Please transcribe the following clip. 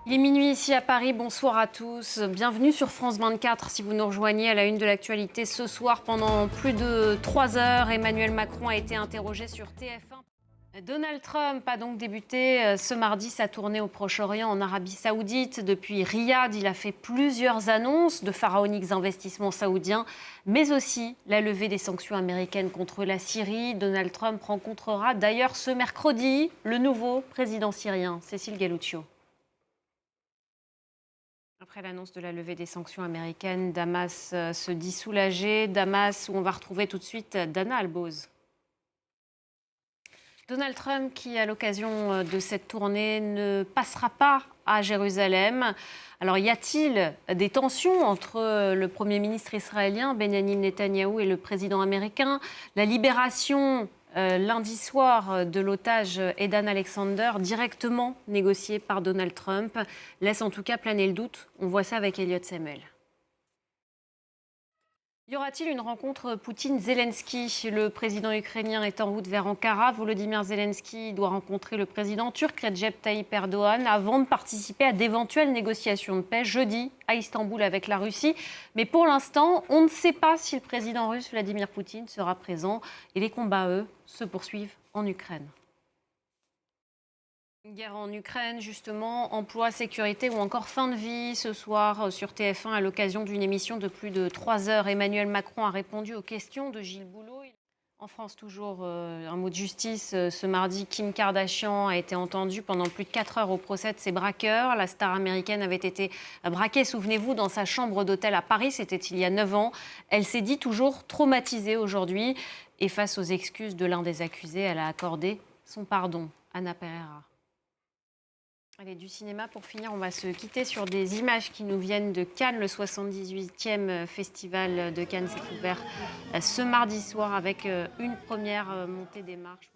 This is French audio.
Il est minuit ici à Paris, bonsoir à tous. Bienvenue sur France 24 si vous nous rejoignez à la une de l'actualité ce soir. Pendant plus de 3 heures, Emmanuel Macron a été interrogé sur TF1. Donald Trump a donc débuté ce mardi sa tournée au Proche-Orient en Arabie Saoudite. Depuis Riyad, il a fait plusieurs annonces de pharaoniques investissements saoudiens, mais aussi la levée des sanctions américaines contre la Syrie. Donald Trump rencontrera d'ailleurs ce mercredi le nouveau président syrien, Cécile Galluccio. Après l'annonce de la levée des sanctions américaines, Damas se dit soulagé. Damas, où on va retrouver tout de suite Dana Alboz. Donald Trump, qui à l'occasion de cette tournée ne passera pas à Jérusalem. Alors, y a-t-il des tensions entre le Premier ministre israélien Benjamin Netanyahou et le président américain? La libération lundi soir de l'otage Edan Alexander, directement négocié par Donald Trump, laisse en tout cas planer le doute. On voit ça avec Elliot Semel. Y aura-t-il une rencontre Poutine-Zelensky? Le président ukrainien est en route vers Ankara. Volodymyr Zelensky doit rencontrer le président turc Recep Tayyip Erdogan avant de participer à d'éventuelles négociations de paix jeudi à Istanbul avec la Russie. Mais pour l'instant, on ne sait pas si le président russe Vladimir Poutine sera présent. Et les combats, eux, se poursuivent en Ukraine. Une guerre en Ukraine, justement, emploi, sécurité ou encore fin de vie. Ce soir, sur TF1, à l'occasion d'une émission de plus de 3 heures, Emmanuel Macron a répondu aux questions de Gilles Boulot. En France, toujours un mot de justice. Ce mardi, Kim Kardashian a été entendue pendant plus de 4 heures au procès de ses braqueurs. La star américaine avait été braquée, souvenez-vous, dans sa chambre d'hôtel à Paris. C'était il y a 9 ans. Elle s'est dit toujours traumatisée aujourd'hui. Et face aux excuses de l'un des accusés, elle a accordé son pardon. Anna Pereira. Allez, du cinéma, pour finir, on va se quitter sur des images qui nous viennent de Cannes. Le 78e festival de Cannes s'est ouvert ce mardi soir avec une première montée des marches.